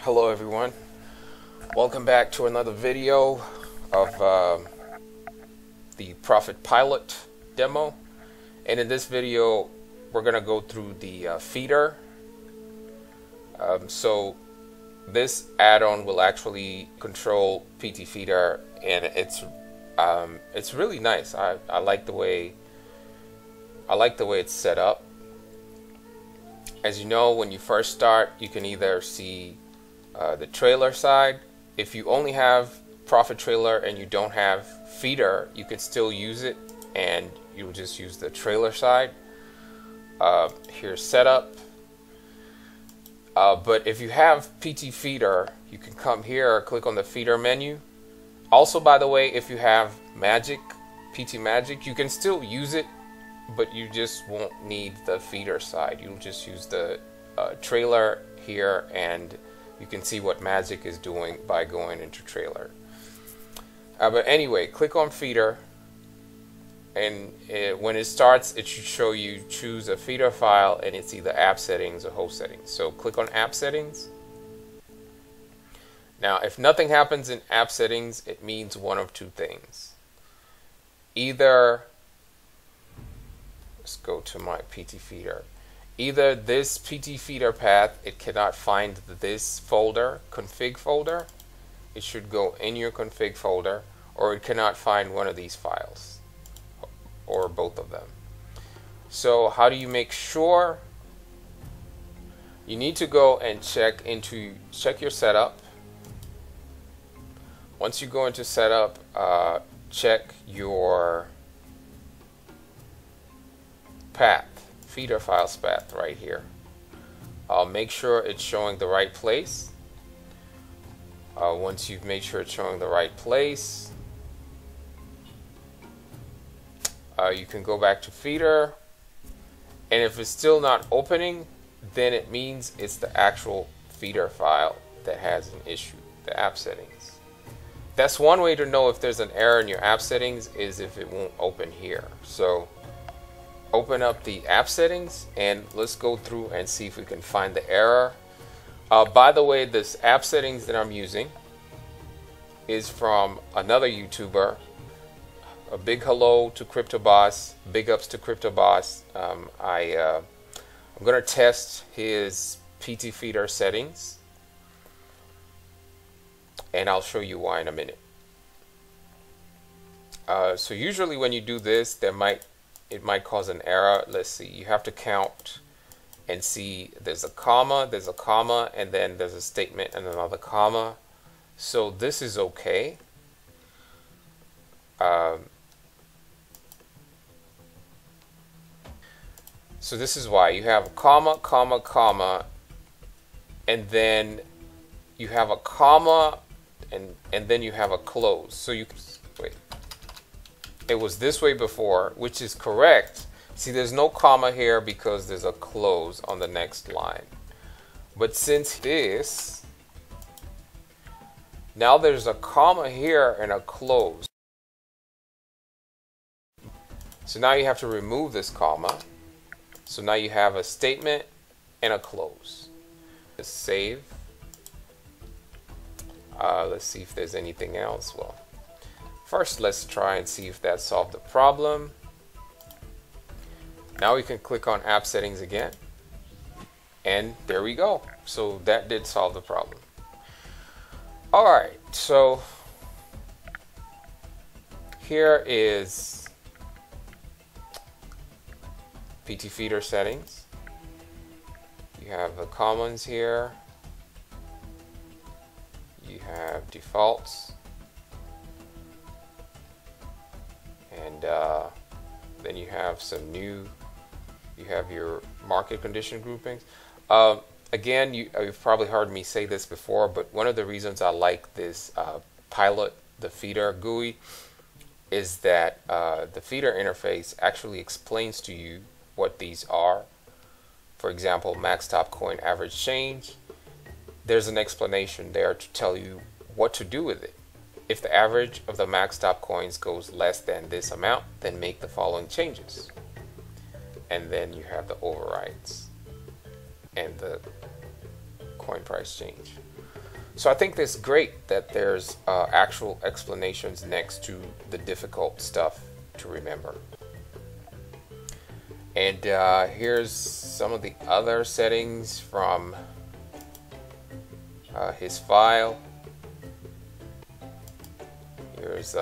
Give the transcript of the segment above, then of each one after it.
Hello everyone, welcome back to another video of the ProfitTrailer demo. And in this video we're going to go through the feeder. So this add-on will actually control PtFeeder, and it's really nice. I like the way it's set up. As you know, when you first start, you can either see the trailer side. If you only have ProfitTrailer and you don't have feeder, you could still use it, and you'll just use the trailer side. Here's setup. But if you have PtFeeder, you can come here, click on the feeder menu. Also, by the way, if you have Magic, PT Magic, you can still use it, but you just won't need the feeder side. You'll just use the trailer here, and you can see what Magic is doing by going into trailer. But anyway, click on feeder, and when it starts, it should show you choose a feeder file, and it's either app settings or host settings. So click on app settings. Now, if nothing happens in app settings, it means one of two things. Either, let's go to my PtFeeder. Either this PtFeeder path, it cannot find this folder, config folder. It should go in your config folder, or it cannot find one of these files, or both of them. So how do you make sure? You need to go and check your setup. Once you go into setup, check your path, feeder files path right here. Make sure it's showing the right place. Once you've made sure it's showing the right place, you can go back to feeder, and if it's still not opening, then it means it's the actual feeder file that has an issue, the app settings. That's one way to know if there's an error in your app settings, is if it won't open here. So open up the app settings, and let's go through and see if we can find the error. By the way, this app settings that I'm using is from another YouTuber. A big hello to CryptoBoss, big ups to CryptoBoss. I'm going to test his PtFeeder settings, and I'll show you why in a minute. So usually when you do this, it might cause an error. Let's see, you have to count and see there's a comma, and then there's a statement and another comma. So this is okay. So this is why you have a comma, comma, comma, and then you have a comma, and then you have a close. So you can wait. It was this way before, which is correct. See, there's no comma here because there's a close on the next line. But since this, now there's a comma here and a close. So now you have to remove this comma. So now you have a statement and a close. Let's save. Let's see if there's anything else. Well, first let's try and see if that solved the problem. Now we can click on app settings again, and there we go. So that did solve the problem. Alright, so here is PtFeeder settings. You have the commons here. You have defaults, and then you have some new. You have your market condition groupings. Again, you've probably heard me say this before, but one of the reasons I like this pilot, the feeder GUI, is that the feeder interface actually explains to you what these are. For example, max top coin average change. There's an explanation there to tell you what to do with it. If the average of the max top coins goes less than this amount, then make the following changes. And then you have the overrides and the coin price change. So I think it's great that there's actual explanations next to the difficult stuff to remember. And here's some of the other settings from his file. Here's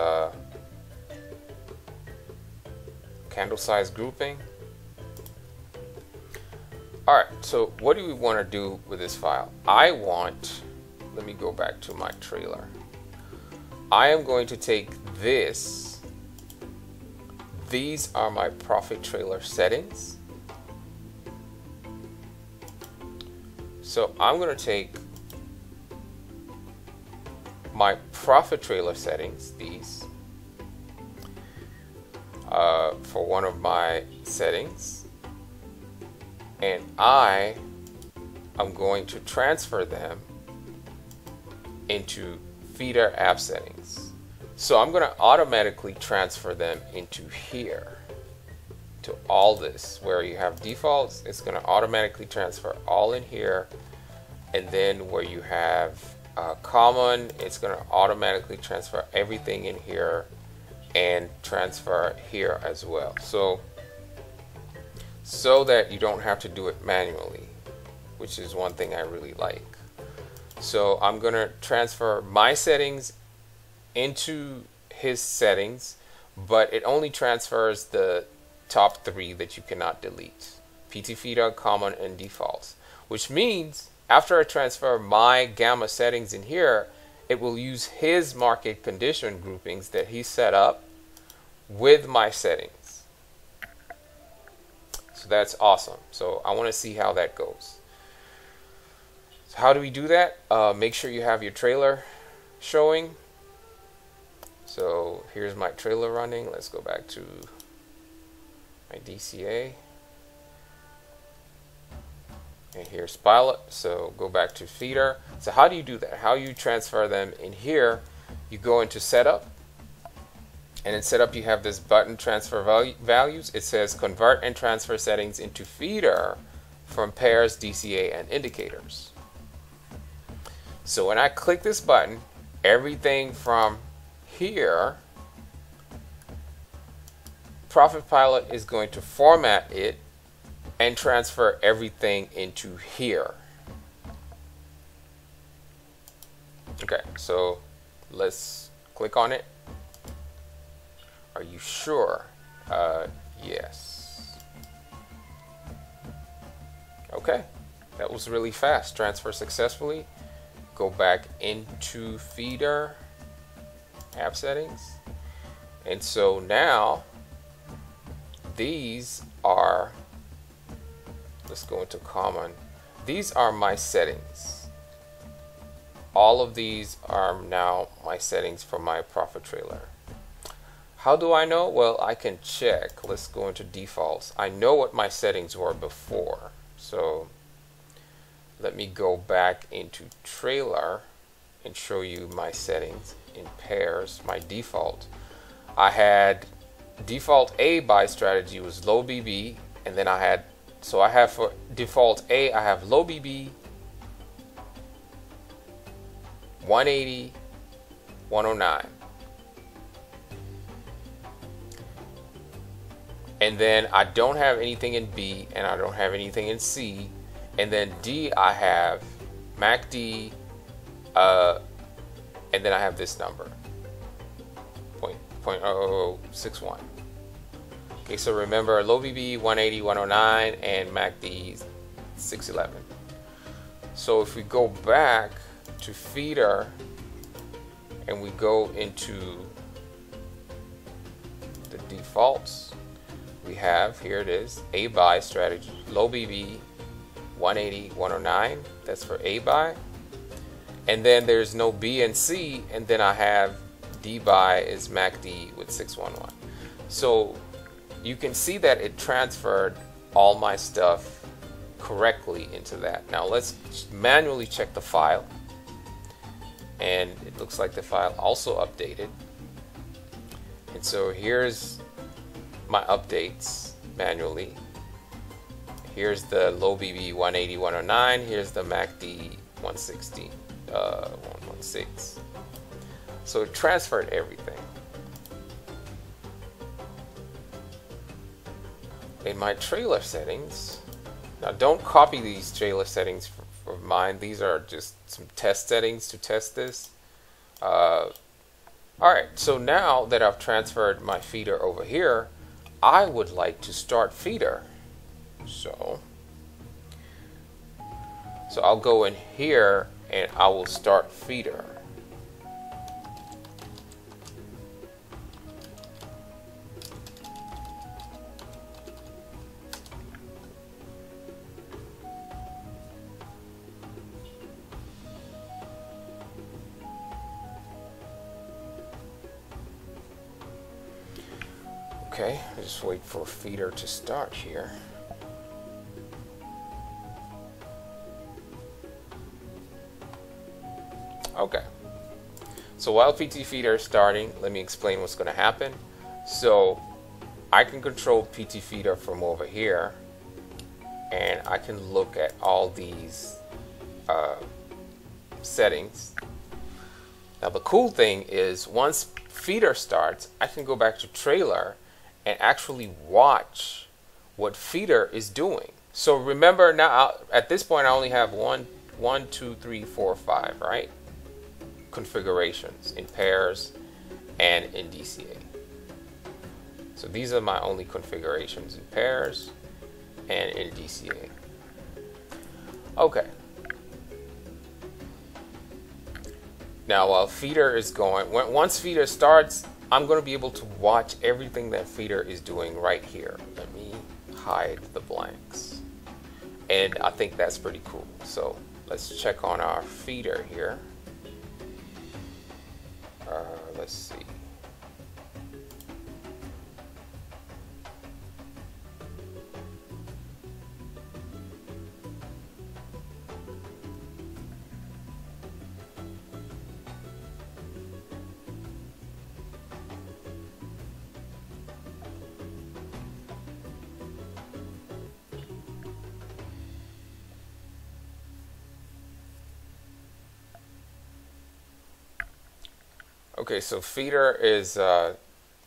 candle size grouping. Alright, so what do we want to do with this file? Let me go back to my trailer. I am going to take this. These are my ProfitTrailer settings. So I'm going to take my ProfitTrailer settings, these, for one of my settings, and I am going to transfer them into feeder app settings. So I'm going to automatically transfer them into here, to all this where you have defaults. It's going to automatically transfer all in here, and then where you have common, it's going to automatically transfer everything in here and transfer here as well, so that you don't have to do it manually, which is one thing I really like. So I'm going to transfer my settings into his settings, but it only transfers the top 3 that you cannot delete: PtFeeder, common, and defaults. Which means after I transfer my gamma settings in here, it will use his market condition groupings that he set up with my settings. So that's awesome. So I want to see how that goes. So how do we do that? Make sure you have your trailer showing. So here's my trailer running. Let's go back to my DCA. And here's pilot. So go back to feeder. So how do you do that? How you transfer them in here? You go into setup, and in setup you have this button, transfer values. It says convert and transfer settings into feeder from pairs, DCA, and indicators. So when I click this button, everything from here, ProfitPilot is going to format it and transfer everything into here. Okay, so let's click on it. Are you sure? Yes. Okay, that was really fast. Transfer successfully. Go back into feeder app settings, and so now these are, let's go into common. These are my settings. All of these are now my settings for my ProfitTrailer. How do I know? Well, I can check. Let's go into defaults. I know what my settings were before. So let me go back into trailer and show you my settings in pairs. My default, I had default A buy strategy was low BB, and then I have for default A, I have low BB, 180, 109. And then I don't have anything in B, and I don't have anything in C. And then D, I have MACD, and then I have this number, 0.0061. Okay, so remember, low BB 180, 109, and MACD 611. So if we go back to feeder and we go into the defaults, we have, here it is, A buy strategy, low BB 180, 109, that's for A buy. And then there's no B and C, and then I have D buy is MACD with 611. So you can see that it transferred all my stuff correctly into that. Now let's manually check the file, and it looks like the file also updated. And so here's my updates manually. Here's the low BB 180, 109. Here's the MACD 160. 116. So it transferred everything. In my trailer settings, now don't copy these trailer settings for mine. These are just some test settings to test this. Alright, so now that I've transferred my feeder over here, I would like to start feeder. So I'll go in here and I will start feeder. Okay, I just wait for feeder to start here. Okay, so while PtFeeder is starting, let me explain what's going to happen. So I can control PtFeeder from over here, and I can look at all these settings. Now the cool thing is once feeder starts, I can go back to trailer and actually watch what feeder is doing. So remember now, at this point I only have 1, 2, 3, 4, 5, right? Configurations in pairs and in DCA. So these are my only configurations in pairs and in DCA. Okay. Now while feeder is going, once feeder starts, I'm going to be able to watch everything that feeder is doing right here. Let me hide the blanks. And I think that's pretty cool. So let's check on our feeder here. Let's see. Okay, so feeder is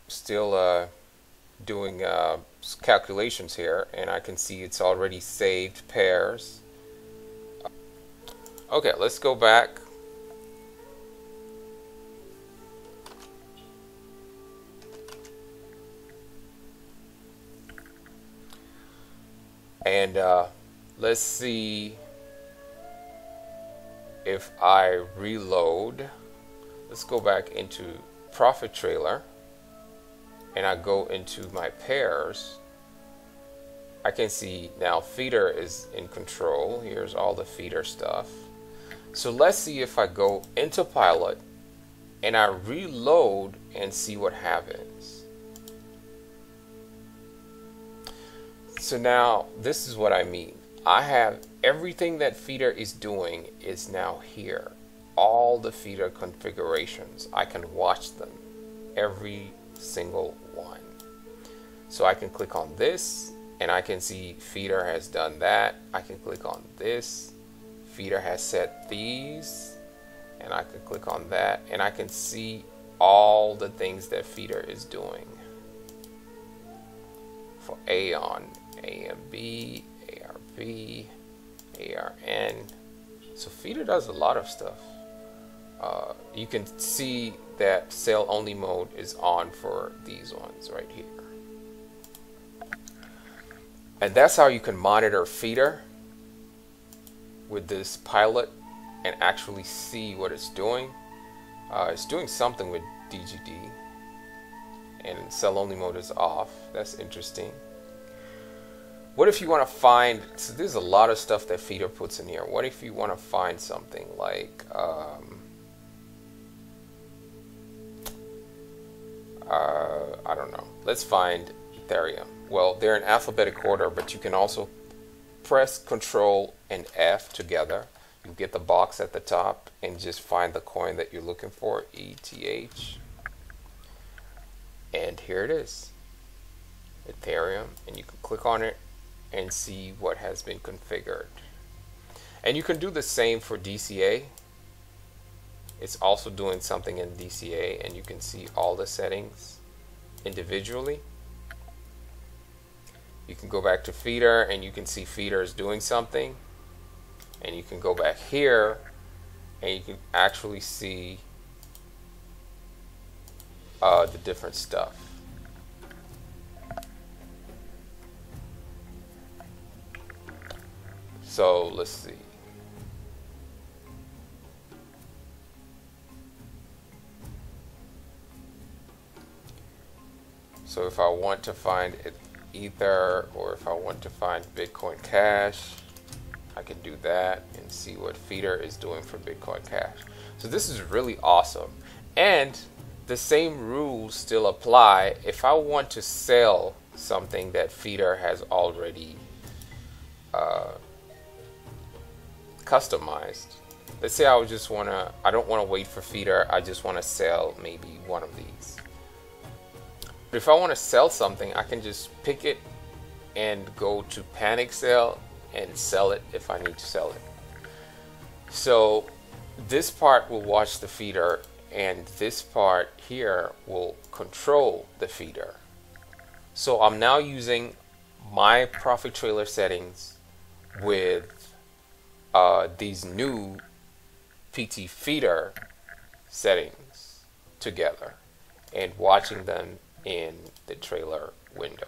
still doing calculations here, and I can see it's already saved pairs. Okay, let's go back. And let's see if I reload. Let's go back into ProfitTrailer and I go into my pairs. I can see now feeder is in control. Here's all the feeder stuff. So let's see if I go into pilot and I reload and see what happens. So now this is what I mean. I have everything that feeder is doing is now here. All the feeder configurations, I can watch them, every single one. So I can click on this and I can see feeder has done that. I can click on this, feeder has set these, and I can click on that and I can see all the things that feeder is doing. For AON, AMB, ARB, ARN. So feeder does a lot of stuff. You can see that sale only mode is on for these ones right here. And that's how you can monitor feeder with this pilot and actually see what it's doing. It's doing something with DGD and sell only mode is off. That's interesting. What if you want to find, so there's a lot of stuff that feeder puts in here. What if you want to find something like I don't know. Let's find Ethereum. Well, they're in alphabetic order, but you can also press Control and F together. You get the box at the top and just find the coin that you're looking for, ETH. And here it is, Ethereum, and you can click on it and see what has been configured. And you can do the same for DCA. it's also doing something in DCA, and you can see all the settings individually. You can go back to feeder and you can see feeder is doing something, and you can go back here and you can actually see the different stuff. So let's see. So if I want to find Ether, or if I want to find Bitcoin Cash, I can do that and see what feeder is doing for Bitcoin Cash. So this is really awesome. And the same rules still apply if I want to sell something that feeder has already customized. Let's say I don't want to wait for feeder, I just want to sell maybe one of these. But if I want to sell something, I can just pick it and go to panic sell and sell it if I need to sell it. So this part will watch the feeder, and this part here will control the feeder. So I'm now using my ProfitTrailer settings with these new PtFeeder settings together and watching them in the trailer window.